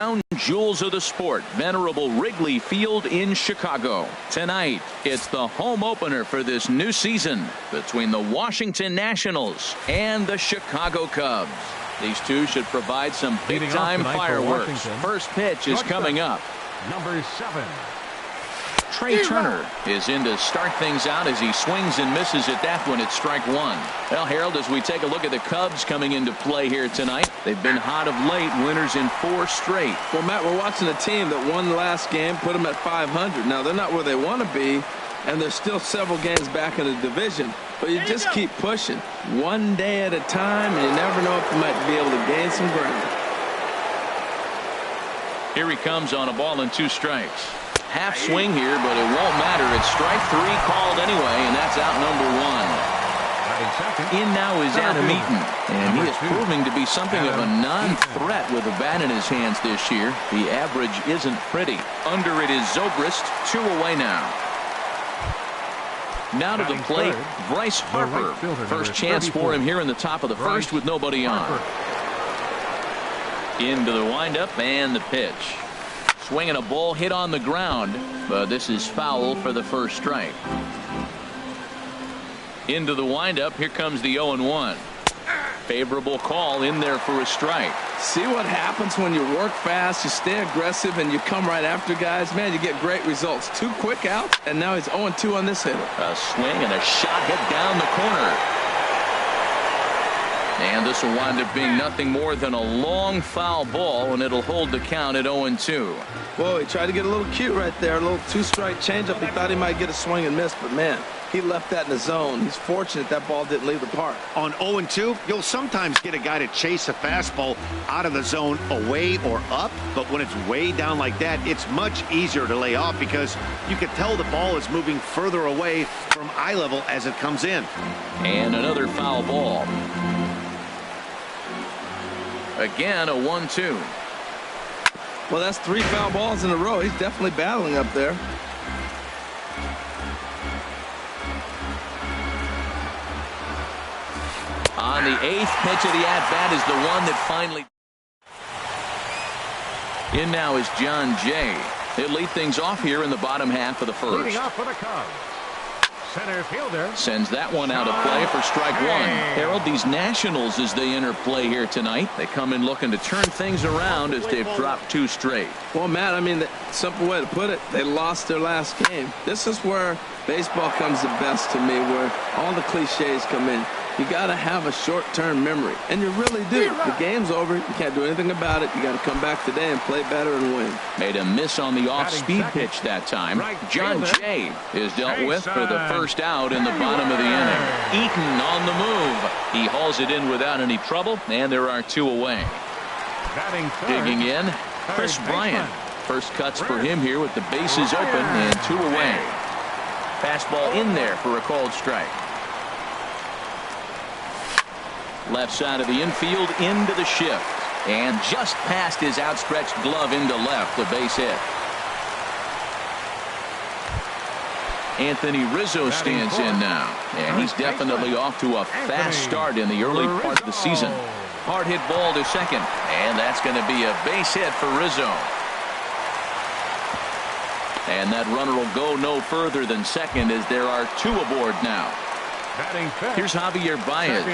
Crown jewels of the sport, venerable Wrigley Field in Chicago. Tonight, it's the home opener for this new season between the Washington Nationals and the Chicago Cubs. These two should provide some big-time fireworks. First pitch is coming up. Number 7. Trey Turner is in to start things out as he swings and misses at that one at strike one. Well, Harold, as we take a look at the Cubs coming into play here tonight, they've been hot of late, winners in 4 straight. Well, Matt, we're watching a team that won the last game, put them at 500. Now, they're not where they want to be, and they're still several games back in the division. But you just keep pushing one day at a time, and you never know if you might be able to gain some ground. Here he comes on a ball and 2 strikes. Half swing here, but it won't matter. It's strike 3 called anyway, and that's out number 1. In now is Adam Eaton, and he is proving to be something of a non-threat with a bat in his hands this year. The average isn't pretty. Under it is Zobrist, 2 away now. Now to the plate, Bryce Harper. First chance for him here in the top of the first with nobody on. Into the windup and the pitch. Swinging a ball hit on the ground, but this is foul for the first strike. Into the windup, here comes the 0-1. Favorable call in there for a strike. See what happens when you work fast, you stay aggressive, and you come right after guys. Man, you get great results. 2 quick outs, and now he's 0-2 on this hitter. A swing and a shot hit down the corner. And this will wind up being nothing more than a long foul ball, and it'll hold the count at 0-2. Whoa, he tried to get a little cute right there. A little 2-strike changeup. He thought he might get a swing and miss, but man, he left that in the zone. He's fortunate that ball didn't leave the park. On 0-2, you'll sometimes get a guy to chase a fastball out of the zone away or up, but when it's way down like that, it's much easier to lay off because you can tell the ball is moving further away from eye level as it comes in. And another foul ball. Again, a 1-2. Well, that's 3 foul balls in a row. He's definitely battling up there. On the 8th pitch of the at-bat is the one that finally... In now is John Jay. He'll lead things off here in the bottom half of the first. Leading off for the Cubs, center fielder sends that one out of play for strike 1. Harold, these Nationals, as they enter play here tonight, they come in looking to turn things around as they've dropped 2 straight. Well, Matt, I mean, the simple way to put it, they lost their last game. This is where baseball comes the best to me, where all the cliches come in. You got to have a short-term memory, and you really do. The game's over. You can't do anything about it. You got to come back today and play better and win. Made a miss on the off-speed pitch that time. John Jay is dealt with for the first out in the bottom of the inning. Eaton on the move. He hauls it in without any trouble, and there are 2 away. Digging in, Chris Bryant. First cuts for him here with the bases open and 2 away. Fastball in there for a called strike. Left side of the infield into the shift, and just past his outstretched glove into left, a base hit. Anthony Rizzo stands in now, and he's definitely off to a fast start in the early part of the season. Hard hit ball to second, and that's going to be a base hit for Rizzo. And that runner will go no further than second as there are 2 aboard now. Here's Javier Baez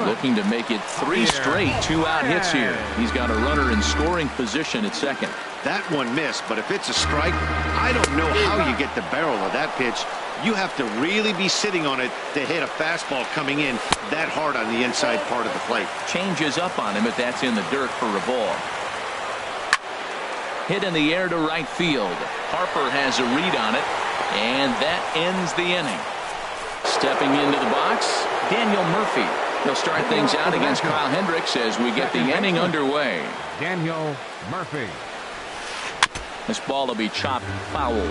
looking to make it 3 straight 2-out hits here. He's got a runner in scoring position at second. That one missed, but if it's a strike, I don't know how you get the barrel of that pitch. You have to really be sitting on it to hit a fastball coming in that hard on the inside part of the plate. Changes up on him if that's in the dirt for a ball. Hit in the air to right field. Harper has a read on it, and that ends the inning. Stepping into the box, Daniel Murphy. He'll start things out against Kyle Hendricks as we get the inning underway. Daniel Murphy. This ball will be chopped foul.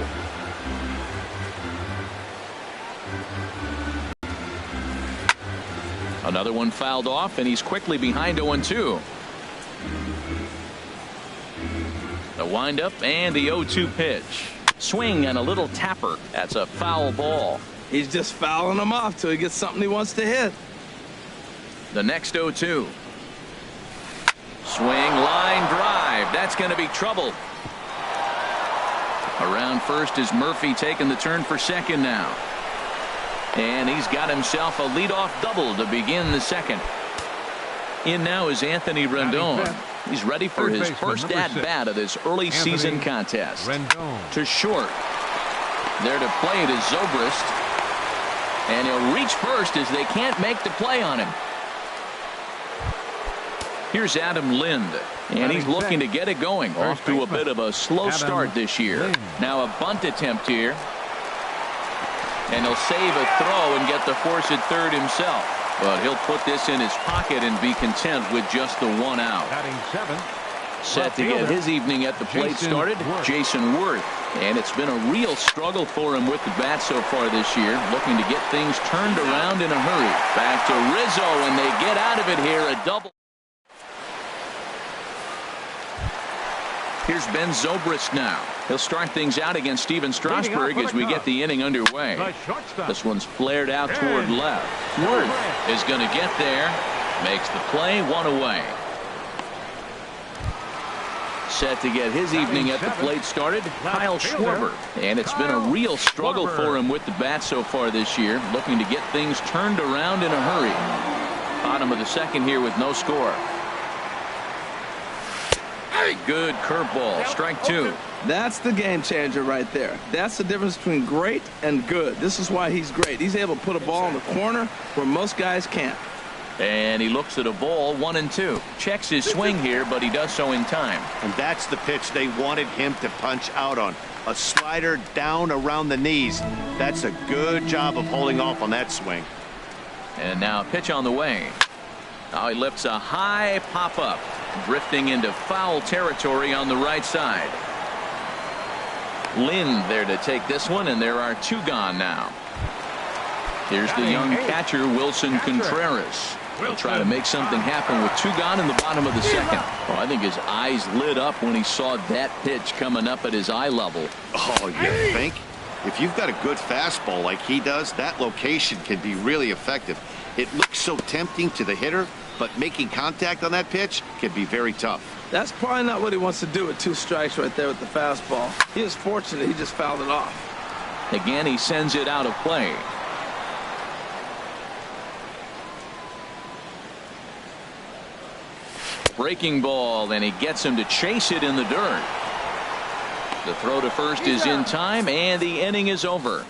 Another one fouled off, and he's quickly behind 0-2. The windup and the 0-2 pitch. Swing and a little tapper. That's a foul ball. He's just fouling them off till he gets something he wants to hit. The next 0-2. Swing, line drive. drive. That's going to be trouble. Around first is Murphy taking the turn for second now. And he's got himself a leadoff double to begin the second. In now is Anthony Rendon. He's ready for his first at-bat of this early season contest. To short. There to play it is Zobrist. And he'll reach first as they can't make the play on him. Here's Adam Lind. And he's looking to get it going. Off to a bit of a slow start this year. Now a bunt attempt here. And he'll save a throw and get the force at third himself. But he'll put this in his pocket and be content with just the one out. Set to get his evening at the plate started, Jason Worth. And it's been a real struggle for him with the bat so far this year. Looking to get things turned around in a hurry. Back to Rizzo, and they get out of it here. A double. Here's Ben Zobrist now. He'll start things out against Steven Strasburg as we get the inning underway. This one's flared out toward left. Worth is going to get there. Makes the play, one away. Set to get his evening at the plate started, Kyle Schwarber. And it's been a real struggle for him with the bat so far this year. Looking to get things turned around in a hurry. Bottom of the second here with no score. Good curveball, strike two. That's the game changer right there. That's the difference between great and good. This is why he's great. He's able to put a ball in the corner where most guys can't. And he looks at a ball, 1-2. Checks his swing here, but he does so in time. And that's the pitch they wanted him to punch out on. A slider down around the knees. That's a good job of holding off on that swing. And now a pitch on the way. Now he lifts a high pop-up. Drifting into foul territory on the right side. Lind there to take this one, and there are two gone now. Here's the young catcher, Wilson Contreras. He'll try to make something happen with two gone in the bottom of the second. Oh, I think his eyes lit up when he saw that pitch coming up at his eye level. Oh, you think? If you've got a good fastball like he does, that location can be really effective. It looks so tempting to the hitter, but making contact on that pitch can be very tough. That's probably not what he wants to do with two strikes right there with the fastball. He is fortunate he just fouled it off. Again, he sends it out of play. Breaking ball, and he gets him to chase it in the dirt. The throw to first is in time, and the inning is over.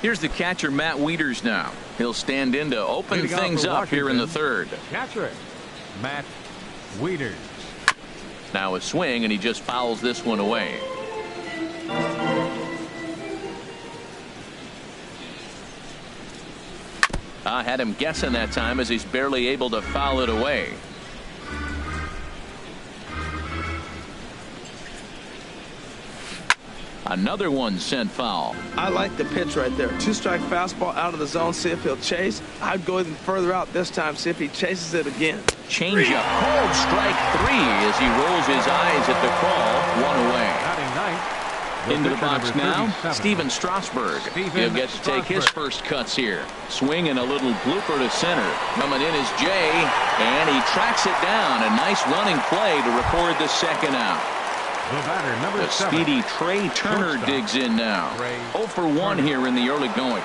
Here's the catcher, Matt Wieters now. He'll stand in to open things up here in the third. Catcher, Matt Wieters. Now a swing, and he just fouls this one away. I had him guessing that time as he's barely able to foul it away. Another one sent foul. I like the pitch right there. Two-strike fastball out of the zone. See if he'll chase. I'd go even further out this time. See if he chases it again. Changeup. Called strike three as he rolls his eyes at the call. One away. Into the box now, Steven Strasburg. He'll get to take his first cuts here. Swinging a little blooper to center. Coming in is Jay, and he tracks it down. A nice running play to record the second out. The speedy Trey Turner digs in now. 0 for 1 here in the early going.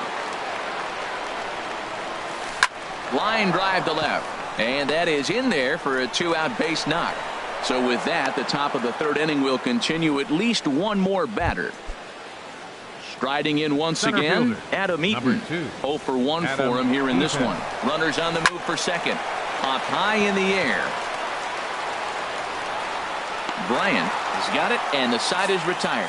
Line drive to left. And that is in there for a two-out base knock. So with that, the top of the third inning will continue at least one more batter. Striding in once again, Adam Eaton. 0 for 1 for him here in this one. Runners on the move for second. Pop high in the air. Bryant has got it, and the side is retired.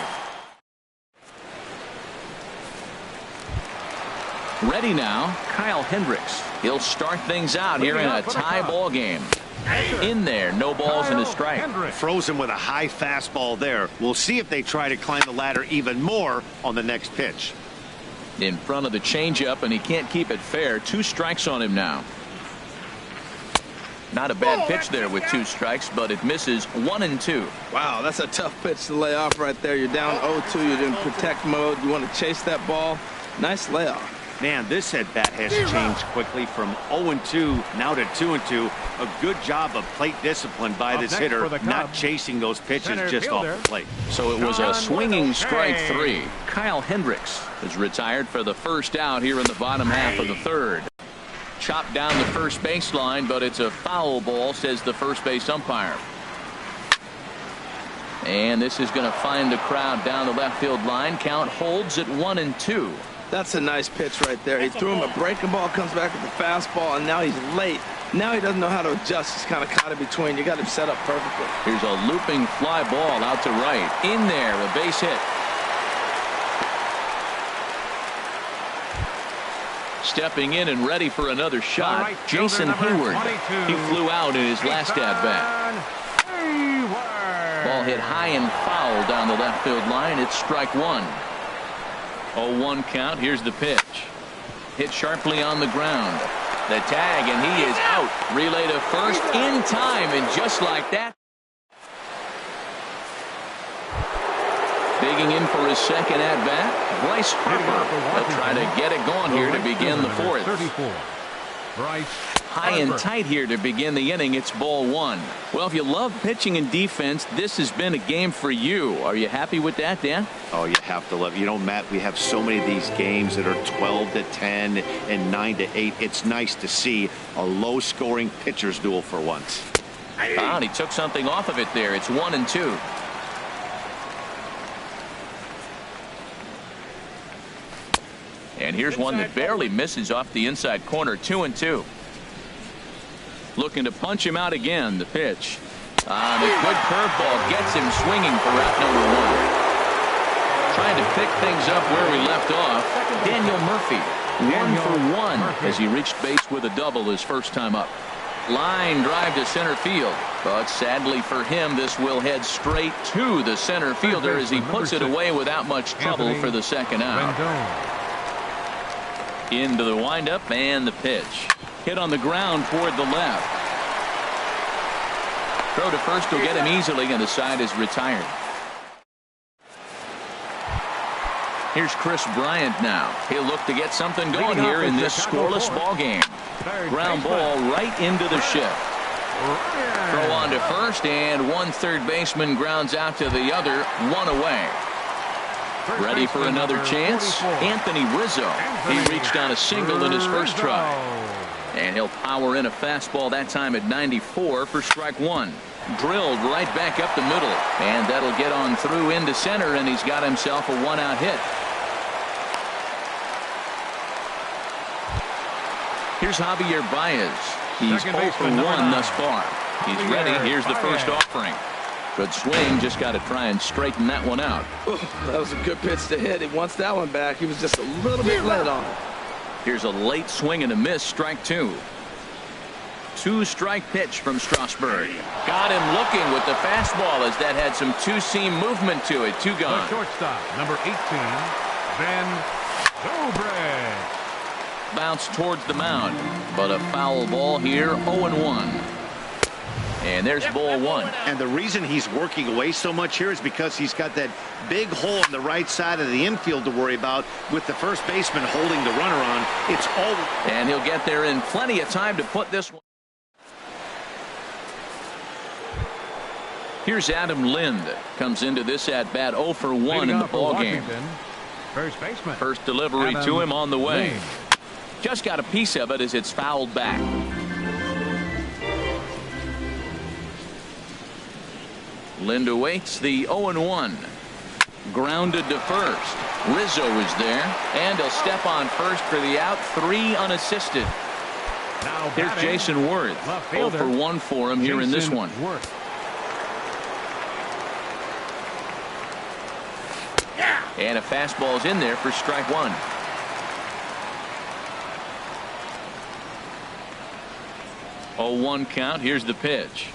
Ready now, Kyle Hendricks. He'll start things out here in a tie ball game. In there, no balls and a strike. Frozen with a high fastball there. We'll see if they try to climb the ladder even more on the next pitch. In front of the changeup, and he can't keep it fair. 2 strikes on him now. Not a bad pitch there with 2 strikes, but it misses 1-2. Wow, that's a tough pitch to lay off right there. You're down 0-2. You're in protect mode. You want to chase that ball. Nice layoff. Man, this at-bat has changed quickly from 0-2 now to 2-2. A good job of plate discipline by this hitter, not chasing those pitches just off the plate. So it was a swinging strike 3. Kyle Hendricks is retired for the first out here in the bottom half of the third. Chopped down the first baseline, but it's a foul ball, says the first base umpire. And this is going to find the crowd down the left field line. Count holds at 1-2. That's a nice pitch right there. He threw him a breaking ball, comes back with the fastball, and now he's late. Now he doesn't know how to adjust. He's kind of caught in between. You got him set up perfectly. Here's a looping fly ball out to right. In there, a base hit. Stepping in and ready for another shot, Jason Hayward. He flew out in his last at-bat. Ball hit high and foul down the left field line. It's strike 1. 0-1 count. Here's the pitch. Hit sharply on the ground. The tag, and he is out. Relay to first in time, and just like that. Digging in for his second at-bat, Bryce Harper. They'll try to get it going here to begin the fourth. 34. Bryce. High and tight here to begin the inning. It's ball 1. Well, if you love pitching and defense, this has been a game for you. Are you happy with that, Dan? Oh, you have to love. You know, Matt, we have so many of these games that are 12-10 and 9-8. It's nice to see a low-scoring pitcher's duel for once. And he took something off of it there. It's 1-2. And here's one that barely misses off the inside corner. 2-2. Looking to punch him out again. The pitch. The good curveball gets him swinging for out number 1. Trying to pick things up where we left off. Daniel Murphy. 1 for 1 as he reached base with a double his first time up. Line drive to center field. But sadly for him, this will head straight to the center fielder as he puts it away without much trouble for the second out. Into the windup and the pitch. Hit on the ground toward the left. Throw to first will get him easily, and the side is retired. Here's Chris Bryant now. He'll look to get something going here in this scoreless ball game. Ground ball right into the shift. Throw on to first, and one third baseman grounds out to the other, 1 away. Ready for another chance? Anthony Rizzo. He reached on a single in his first try. And he'll power in a fastball that time at 94 for strike 1. Drilled right back up the middle. And that'll get on through into center, and he's got himself a 1-out hit. Here's Javier Baez. He's 0 for 1 thus far. He's ready. Here's the first offering. Good swing. Just got to try and straighten that one out. Ooh, that was a good pitch to hit. He wants that one back. He was just a little bit late on it. Here's a late swing and a miss. Strike 2. 2-strike pitch from Strasburg. Got him looking with the fastball as that had some two-seam movement to it. 2 gone. The shortstop, number 18, Ben Zobrist. Bounce towards the mound, but a foul ball here. 0-1. And there's ball 1. And the reason he's working away so much here is because he's got that big hole on the right side of the infield to worry about with the first baseman holding the runner on. It's all. And he'll get there in plenty of time to put this one. Here's Adam Lind. Comes into this at-bat 0 for 1 in the ballgame. First baseman. First delivery to him on the way. Just got a piece of it as it's fouled back. Lind awaits the 0-1. Grounded to first. Rizzo is there, and he'll step on first for the out. 3 unassisted. Now here's Jason Worth. 0 for 1 for him here in this one. And a fastball's in there for strike 1. Oh, 1 count. Here's the pitch.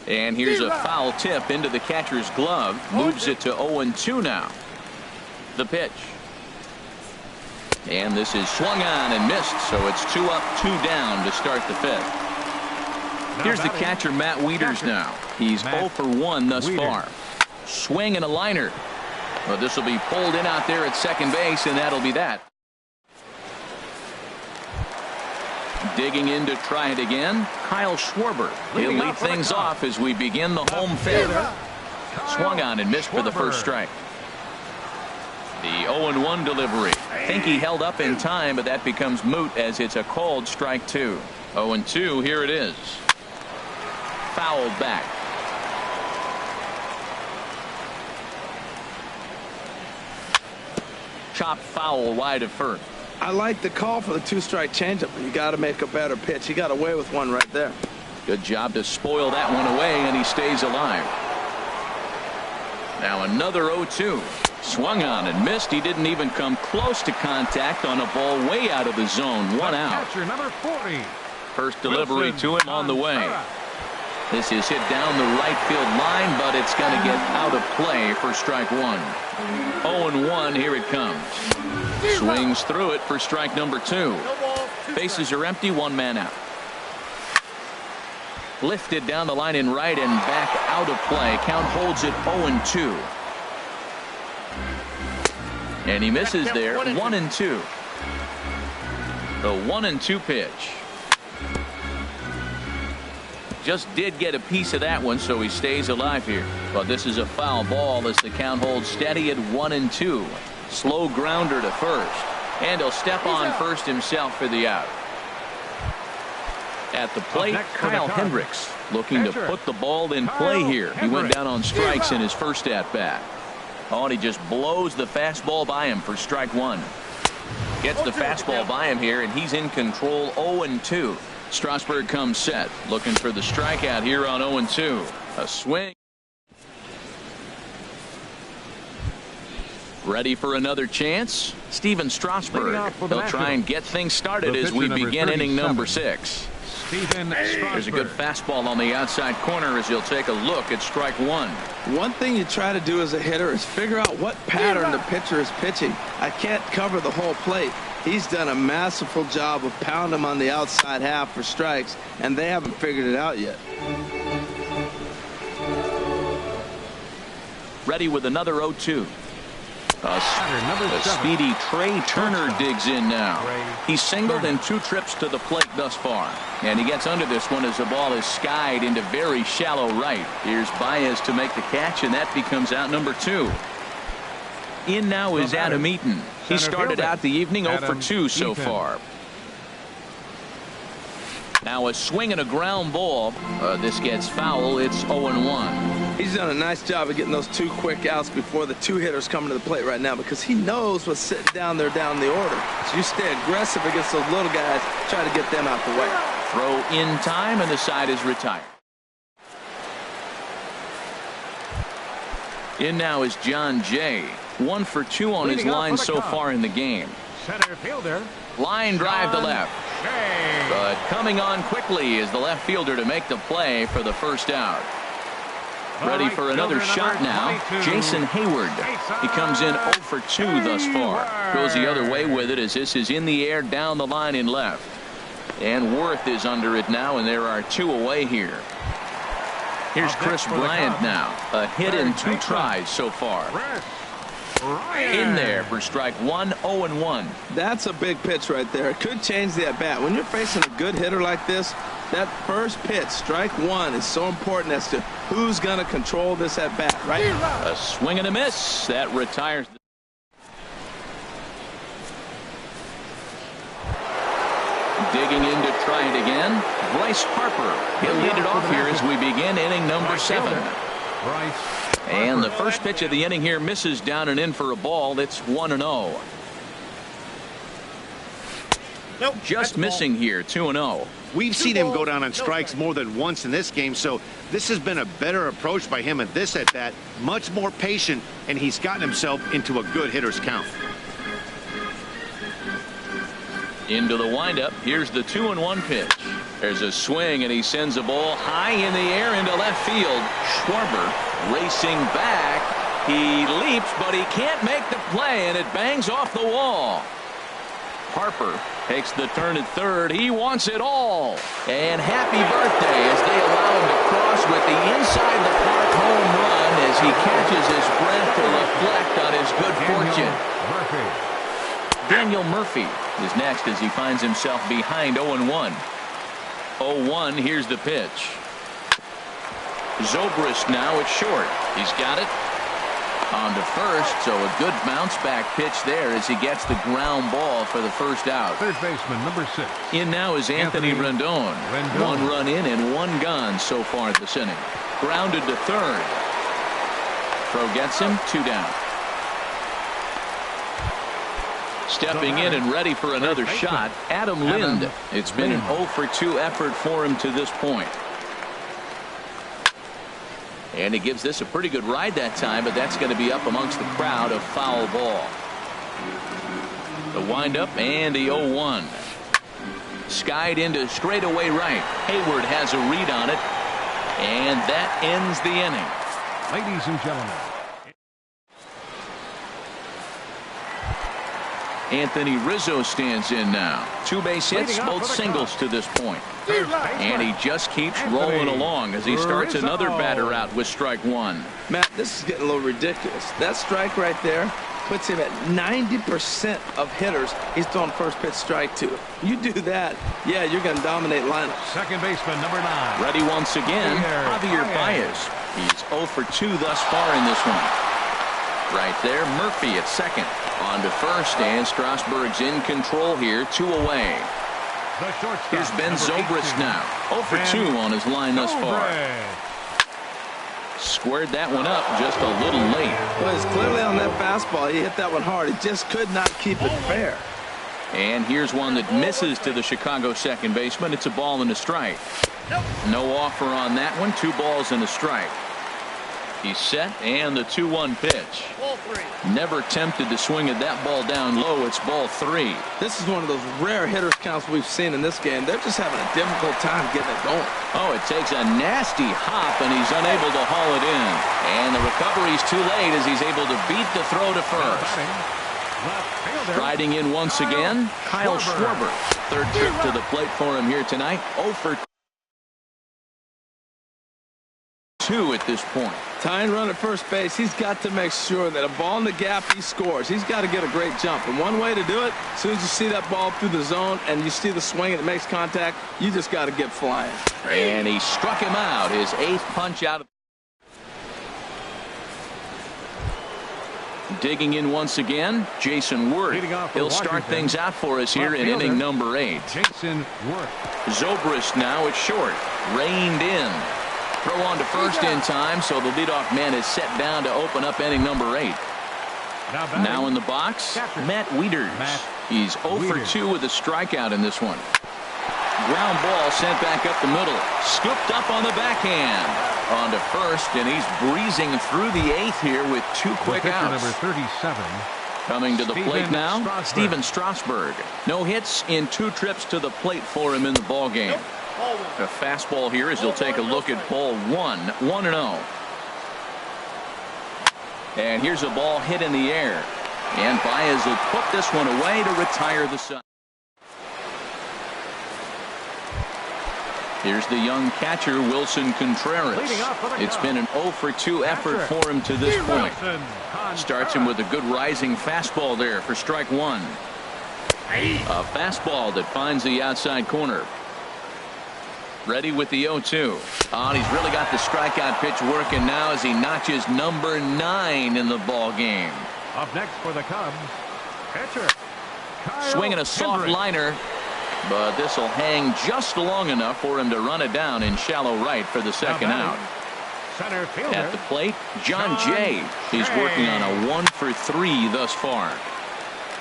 And here's a foul tip into the catcher's glove. Moves it to 0-2 now. The pitch. And this is swung on and missed, so it's 2 up, 2 down to start the 5th. Here's the catcher, Matt Wieters now. He's 0 for 1 thus far. Swing and a liner. Well, this will be pulled in out there at second base, and that'll be that. Digging in to try it again, Kyle Schwarber. He'll lead things off as we begin the home fifth. Swung on and missed for the first strike. The 0-1 delivery. I think he held up in time, but that becomes moot as it's a called strike two. 0-2, here it is. Fouled back. Chopped foul wide of first. I like the call for the two-strike changeup, but you got to make a better pitch. He got away with one right there. Good job to spoil that one away, and he stays alive. Now another 0-2. Swung on and missed. He didn't even come close to contact on a ball way out of the zone. One out. Catcher number 40. First delivery to him on the way. This is hit down the right field line, but it's going to get out of play for strike one. 0-1, here it comes. Swings through it for strike number two. Bases are empty, one man out. Lifted down the line in right and back out of play. Count holds it 0-2. And he misses there. 1-2. The 1-2 pitch. Just did get a piece of that one, so he stays alive here. But this is a foul ball as the count holds steady at 1-2. Slow grounder to first. And he'll step on first himself for the out. At the plate, Kyle Hendricks looking to put the ball in play here. He went down on strikes in his first at-bat. Oh, and he just blows the fastball by him for strike one. Gets the fastball by him here, and he's in control. 0-2. Strasburg comes set, looking for the strikeout here on 0-2. A swing. Ready for another chance? Steven Strasburg. He'll try and get things started as we begin inning number 6. There's a good fastball on the outside corner as he'll take a look at strike one. One thing you try to do as a hitter is figure out what pattern the pitcher is pitching. I can't cover the whole plate. He's done a masterful job of pounding him on the outside half for strikes, and they haven't figured it out yet. Ready with another 0-2. A speedy Trey Turner digs in now. He's singled in 2 trips to the plate thus far. And he gets under this one as the ball is skied into very shallow right. Here's Baez to make the catch, and that becomes out number 2. In now is Adam Eaton. He started out the evening 0 for 2 so far. Now a swing and a ground ball. This gets foul. It's 0-1. He's done a nice job of getting those 2 quick outs before the 2 hitters come to the plate right now, because he knows what's sitting down there down the order. So you stay aggressive against those little guys, try to get them out the way. Throw in time, and the side is retired. In now is John Jay. 1 for 2 on his line so far in the game. Center fielder. Line drive to left. But coming on quickly is the left fielder to make the play for the first out. Ready for another shot now. Jason Hayward. He comes in 0 for 2 thus far. Goes the other way with it as this is in the air down the line in left. And Worth is under it now, and there are 2 away here. Here's Chris Bryant now. A hit in 2 tries so far. In there for strike one. 0-1. That's a big pitch right there. It could change the at-bat. When you're facing a good hitter like this, that first pitch, strike one, is so important as to who's going to control this at-bat, right? A swing and a miss. That retires. Digging in to try it again. Bryce Harper. He'll lead it off here as we begin inning number 7. And the first pitch of the inning here misses down and in for a ball. It's 1-0. Nope, just missing here. 2-0. We've seen him go down on strikes more than once in this game, so this has been a better approach by him at this at-bat. Much more patient, and he's gotten himself into a good hitter's count. Into the windup. Here's the 2-1 pitch. There's a swing, and he sends a ball high in the air into left field. Schwarber racing back. He leaps, but he can't make the play, and it bangs off the wall. Harper takes the turn at third. He wants it all. And happy birthday as they allow him to cross with the inside the park home run as he catches his breath to reflect on his good fortune. Daniel Murphy is next as he finds himself behind 0-1. 0-1, here's the pitch. Zobrist now, it's short. He's got it. On to first, so a good bounce back pitch there as he gets the ground ball for the first out. Third baseman, number 6. In now is Anthony Rendon. 1 run in and 1 gone so far this inning. Grounded to third. Throw gets him, 2 down. Stepping in and ready for another shot, Adam Lind. It's been an 0-for-2 effort for him to this point. And he gives this a pretty good ride that time, but that's going to be up amongst the crowd. A foul ball. The windup and the 0-1. Skied into straightaway right. Hayward has a read on it. And that ends the inning. Ladies and gentlemen. Anthony Rizzo stands in now. 2 base hits, both singles to this point. And he just keeps rolling along as he starts another batter out with strike 1. Matt, this is getting a little ridiculous. That strike right there puts him at 90% of hitters. He's throwing first pitch strike 2. You do that, yeah, you're going to dominate lineup. Second baseman, number 9. Ready once again, Javier Baez. He's 0-for-2 thus far in this one. Right there, Murphy at second. On to first, and Strasburg's in control here, 2 away. Here's Ben Zobrist now. 0-for-2 on his line thus far. Squared that one up just a little late. Well, it's clearly on that fastball. He hit that one hard. He just could not keep it fair. And here's one that misses to the Chicago second baseman. It's a ball and a strike. No offer on that one. 2 balls and a strike. He's set, and the 2-1 pitch. Never tempted to swing at that ball down low. It's ball 3. This is one of those rare hitters counts we've seen in this game. They're just having a difficult time getting it going. Oh, it takes a nasty hop, and he's unable to haul it in. And the recovery's too late as he's able to beat the throw to first. Striding in once again, Kyle Schwarber. Third trip to the plate for him here tonight. 0-for-2 at this point. Tying run at first base, he's got to make sure that a ball in the gap, he scores. He's got to get a great jump. And one way to do it, as soon as you see that ball through the zone and you see the swing and it makes contact, you just got to get flying. And he struck him out. His 8th punch out. Digging in once again, Jason Worth. He'll start things out for us here in inning number 8. Jason Worth. Zobrist now at short. Reined in. Throw on to first in time, so the leadoff man is set down to open up inning number 8. Now in the box, Matt Wieters. He's 0-for-2 with a strikeout in this one. Ground ball sent back up the middle. Scooped up on the backhand. On to first, and he's breezing through the 8th here with 2 quick outs. Number 37. Coming to the plate now, Steven Strasburg. No hits in 2 trips to the plate for him in the ball game. A fastball here as he'll take a look at ball 1. 1-0. And here's a ball hit in the air. And Baez will put this one away to retire the side. Here's the young catcher, Wilson Contreras. It's been an 0-for-2 effort for him to this point. Starts him with a good rising fastball there for strike 1. A fastball that finds the outside corner. Ready with the 0-2. Oh, he's really got the strikeout pitch working now as he notches number 9 in the ball game. Up next for the Cubs, pitcher Kyle Swinging a soft Hendricks. liner, but this will hang just long enough for him to run it down in shallow right for the second out. Center fielder. At the plate, John Jay. He's working on a 1-for-3 thus far.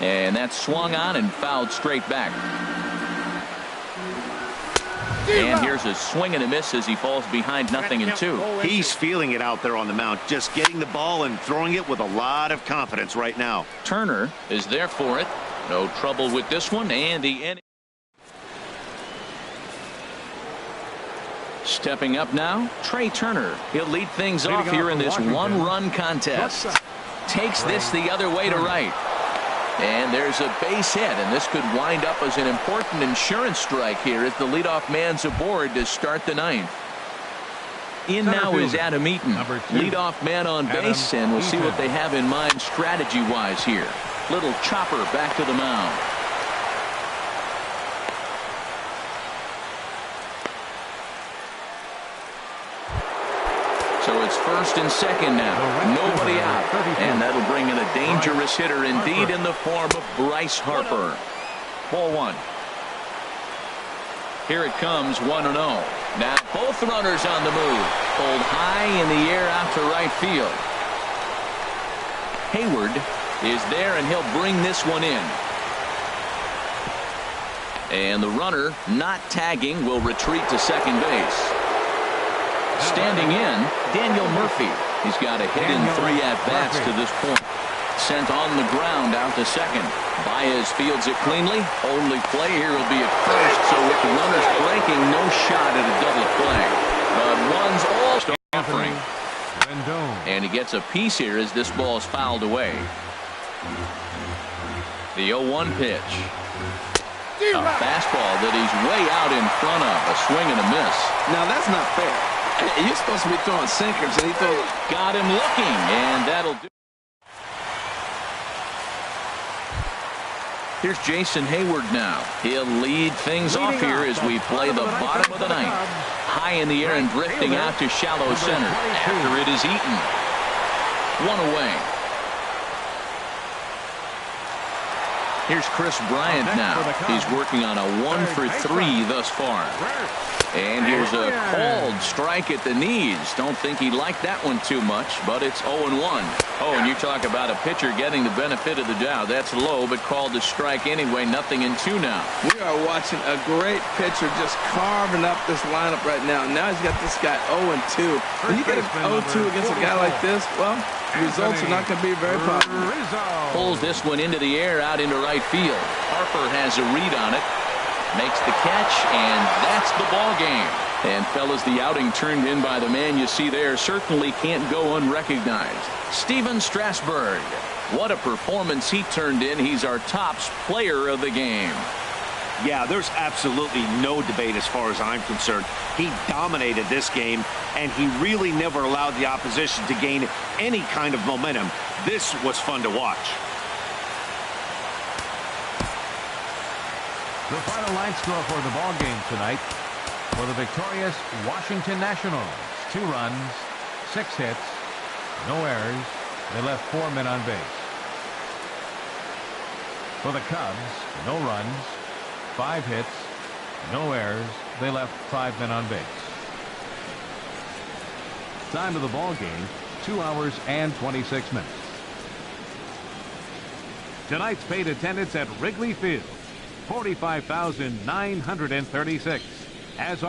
And that's swung on and fouled straight back. And here's a swing and a miss as he falls behind 0-2. He's feeling it out there on the mound, just getting the ball and throwing it with a lot of confidence right now. Turner is there for it. No trouble with this one, and the inning. Stepping up now, Trey Turner. He'll lead things off here in this 1-run contest. Takes this the other way to right. And there's a base hit, and this could wind up as an important insurance strike here as the leadoff man's aboard to start the 9th. In now is Adam Eaton, leadoff man on base, and we'll see what they have in mind strategy-wise here. Little chopper back to the mound. So it's first and second now. Nobody out. And that'll bring in a dangerous hitter indeed in the form of Bryce Harper. Ball one. Here it comes, 1-0. Now both runners on the move. Pulled high in the air out to right field. Hayward is there, and he'll bring this one in. And the runner, not tagging, will retreat to second base. Standing in, Daniel Murphy. He's got a hit in 3 at-bats to this point. Sent on the ground out to second. Baez fields it cleanly. Only play here will be at first, so with the runners breaking, no shot at a double play. But one's all offering. And he gets a piece here as this ball is fouled away. The 0-1 pitch. A fastball that he's way out in front of. A swing and a miss. Now that's not fair. You're supposed to be throwing sinkers, and he throws. Got him looking, and that'll do. Here's Jason Hayward now. He'll lead things off here as we play the bottom of the ninth. High in the air and drifting out to shallow center after it is eaten. One away. Here's Chris Bryant now. He's working on a 1-for-3 thus far. And here's a called strike at the knees. Don't think he liked that one too much, but it's 0-1. Oh, and you talk about a pitcher getting the benefit of the doubt. That's low, but called a strike anyway. 0-2 now. We are watching a great pitcher just carving up this lineup right now. Now he's got this guy 0-2. When you get an 0-2 against a guy like this, well, results are not going to be very positive. Pulls this one into the air out into right field. Harper has a read on it. Makes the catch, and that's the ball game. And fellas, the outing turned in by the man you see there certainly can't go unrecognized. Steven Strasburg. What a performance he turned in. He's our tops player of the game. Yeah, there's absolutely no debate as far as I'm concerned. He dominated this game, and he really never allowed the opposition to gain any kind of momentum. This was fun to watch. The final line score for the ball game tonight: for the victorious Washington Nationals, 2 runs, 6 hits, no errors. They left 4 men on base. For the Cubs, no runs, 5 hits, no errors. They left 5 men on base. Time of the ball game, 2 hours and 26 minutes. Tonight's paid attendance at Wrigley Field, 45,936. As